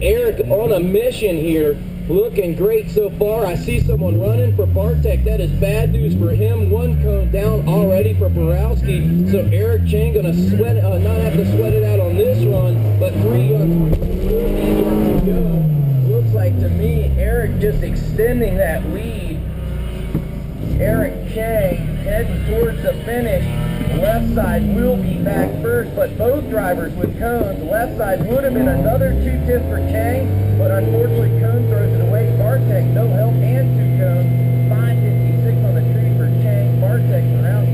Eric on a mission here, looking great so far. I see someone running for Bartek. That is bad news for him. One cone down already for Borowski. So Eric Chang gonna sweat, not have to sweat it out on this run, but 3 runs to go. Looks like to me Eric just extending that lead. Eric Chang heading towards the finish. Left side will be back first, but both drivers with cones. Left side would have been another 2/10 for Chang, but unfortunately Cone throws it away. Bartek, no help and 2 cones. 5:56 on the tree for Chang. Bartek around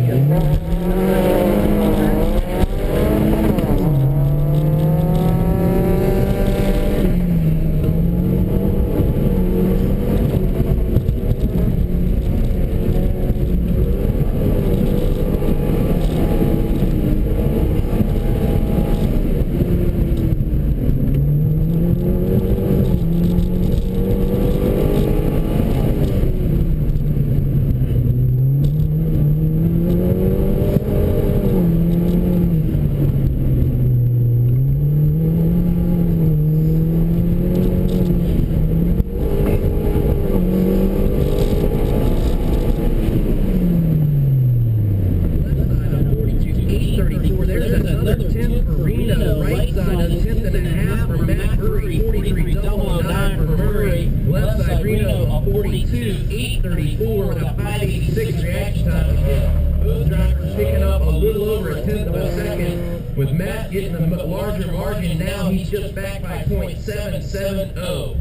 with Matt getting a larger margin. Now he's just back by .770.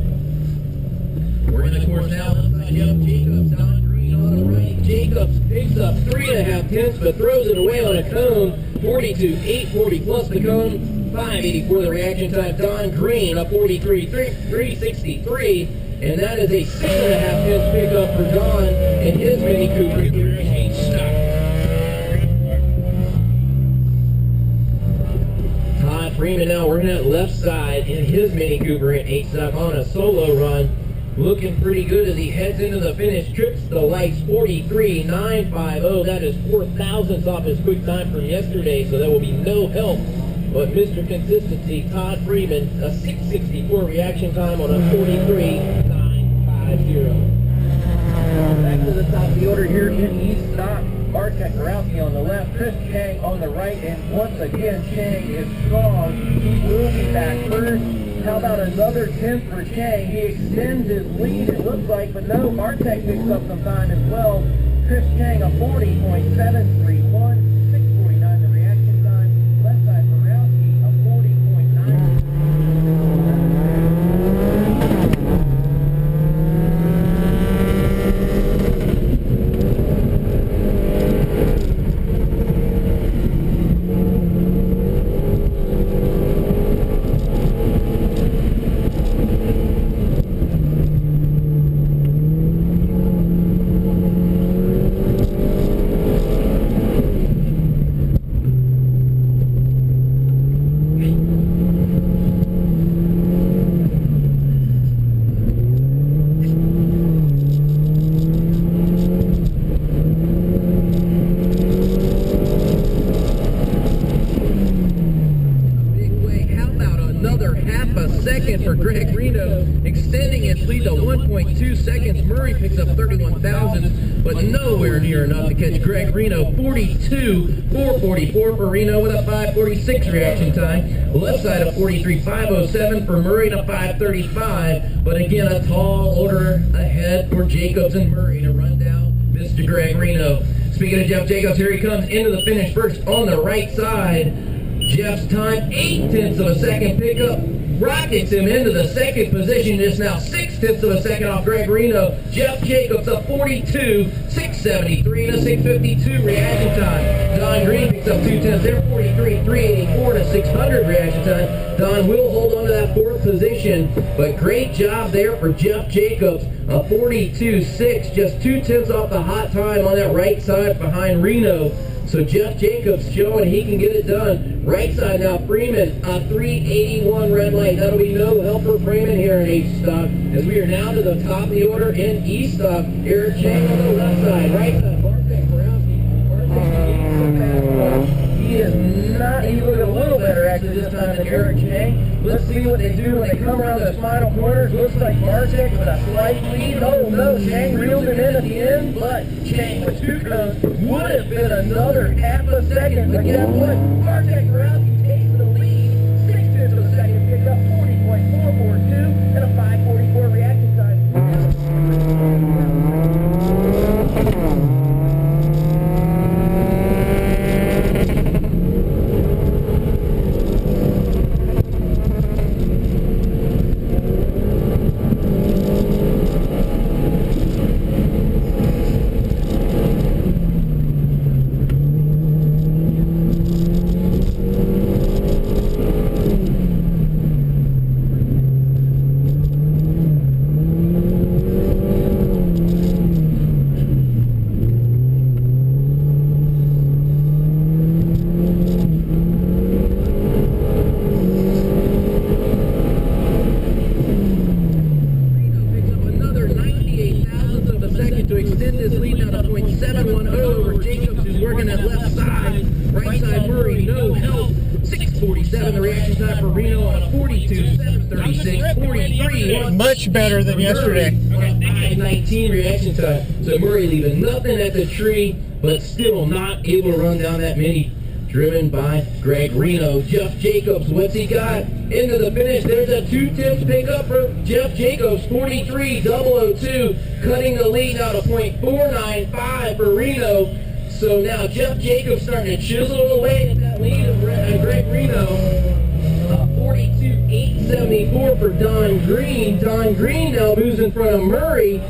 We're in the course now. Jeff Jacobs, Don Green on the right. Jacobs picks up 3.5 tenths, but throws it away on a cone. 42.840 plus the cone. 5.84 the reaction time. Don Green a 43.363, and that is a 6.5 tenths pickup for Don and his Mini Cooper here in a stop. Freeman now working at left side in his Mini Cooper at 8 stop on a solo run. Looking pretty good as he heads into the finish. Trips the lights 43.950. That is 4 thousandths off his quick time from yesterday, so that will be no help. But Mr. Consistency, Todd Freeman, a 6.64 reaction time on a 43.950. Back to the top of the order here in East Stop. Bartek Borowski on the left, Chris Chang on the right, and once again Chang is strong. He will be back first. How about another 10th for Chang? He extends his lead, it looks like, but no, Bartek picks up some time as well. Chris Chang a 40.731, 6.49 the reaction time. Left side Borowski a 40.9. For Greg Reno, extending its lead to 1.2 seconds. Murray picks up 31 thousandths, but nowhere near enough to catch Greg Reno. 42.444 for Reno with a 5.46 reaction time. Left side of 43.507 for Murray to 5.35, but again a tall order ahead for Jacobs and Murray to run down Mr. Greg Reno. Speaking of Jeff Jacobs, here he comes into the finish first on the right side. Jeff's time, 0.8 of a second pickup. Rockets him into the second position, just now 0.6 of a second off Greg Reno. Jeff Jacobs up 42.673 and a 6.52 reaction time. Don Green picks up 2/10 there, 43.384 to 600 reaction time. Don will hold on to that fourth position, but great job there for Jeff Jacobs. A 42.6, just 2/10 off the hot time on that right side behind Reno. So Jeff Jacobs showing he can get it done. Right side now, Freeman, a 381 red light. That'll be no help for Freeman here in H stop. As we are now to the top of the order in E stop. Eric Chang on the left side. Right side, Bartek Borowski. Bartek getting some fast. He is not, he looked a little better actually this time than Eric Chang. Let's see what they do when they come around those final corners. Looks like Bartek with a slight lead. Oh no, Chang reeled him in at the end, but Chang with 2 cones would have been another half a second. But guess what? Bartek Borowski takes the lead. 6/10 of a second, picked up 40.442 and a 5:44 reaction time. To extend this lead now to .710 over Jacobs, who's working that left side. Right side Murray, no help. 6:47 the reaction time for Reno on a 42.736, 43. Much better than yesterday. 5:19 reaction time. So Murray leaving nothing at the tree, but still not able to run down that many. Driven by Greg Reno. Jeff Jacobs, what's he got? Into the finish. There's a 2/10 pickup for Jeff Jacobs, 43.002, cutting the lead now to .495 for Reno. So now Jeff Jacobs starting to chisel away at that lead of Greg Reno. 42.874 for Don Green. Don Green now moves in front of Murray.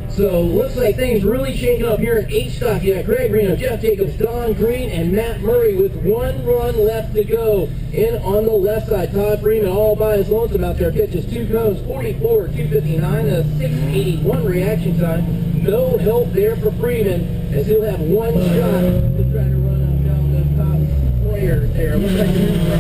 So looks like things really shaking up here in H-Stock. You got Greg Reno, Jeff Jacobs, Don Green, and Matt Murray with 1 run left to go. In on the left side, Todd Freeman all by his lonesome out there. Catches 2 cones, 44.259, a 6.81 reaction time. No help there for Freeman as he'll have 1 shot to try to run up down the top players there. Looks like he's for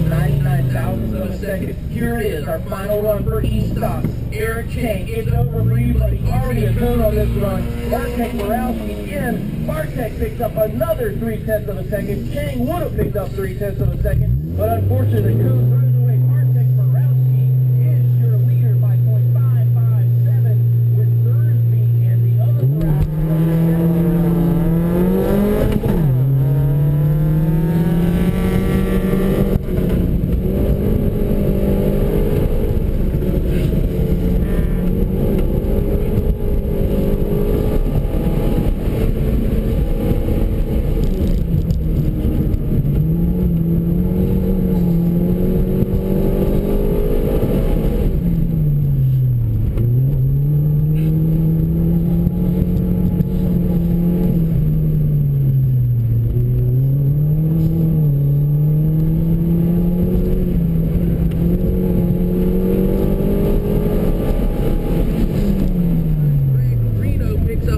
99,000 of a second. Here it is, our final run for H-Stock. Eric Chang, it's over for you, buddy. Already a cone on this run. Bartek Borowski in. Bartek picks up another 3/10 of a second. Chang would have picked up 3/10 of a second, but unfortunately the cone runs away. Bartek Borowski is your leader by .557, with Thursby and the other Borowski.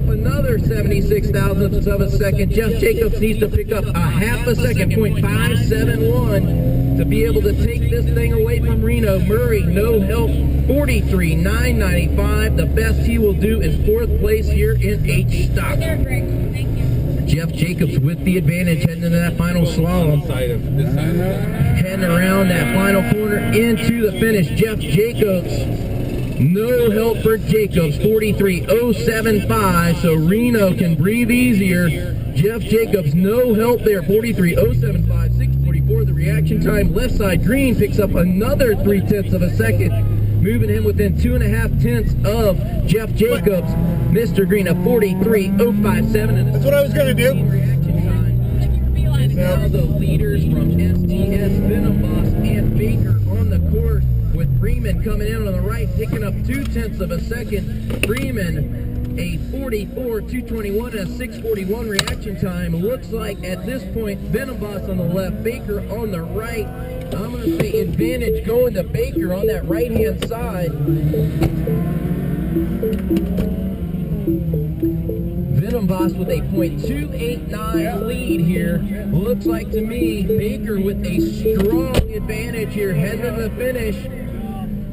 Another 76 thousandths of a second. Jeff Jacobs needs to pick up a half a second, .571, to be able to take this thing away from Reno. Murray, no help, 43.995. The best he will do is 4th place here in H-Stock. Jeff Jacobs with the advantage heading into that final slalom. Heading around that final corner into the finish. Jeff Jacobs, no help for Jacobs, 43.075, so Reno can breathe easier. Jeff Jacobs, no help there, 43.075, 6:44 the reaction time. Left side, Green picks up another 3/10 of a second, moving him within 2.5 tenths of Jeff Jacobs. Mr. Green, a 43.057. That's what I was going to do. Reaction time. Now the leaders from STS, Venom Boss, and Baker on the course, with Freeman coming in on the right, picking up 2/10 of a second. Freeman, a 44.221 and a 6:41 reaction time. Looks like at this point, Venom Boss on the left, Baker on the right. I'm going to say advantage going to Baker on that right-hand side. Venom Boss with a .289 lead here. Looks like to me, Baker with a strong advantage here, heading to the finish.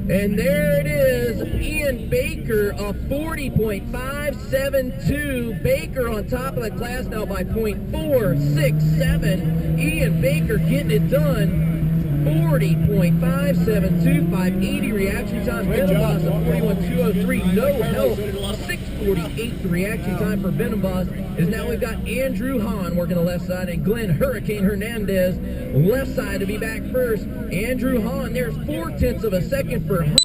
And there it is. is Ian Baker, a 40.572. Baker on top of the class now by 0.467. Ian Baker getting it done. 40.572, 580 reaction time. Benamboss at 41.203, no help. 6:48 the reaction time for Benamboss. Is now we've got Andrew Hahn working the left side and Glenn Hurricane Hernandez left side to be back first. Andrew Hahn, there's 0.4 of a second for Hahn.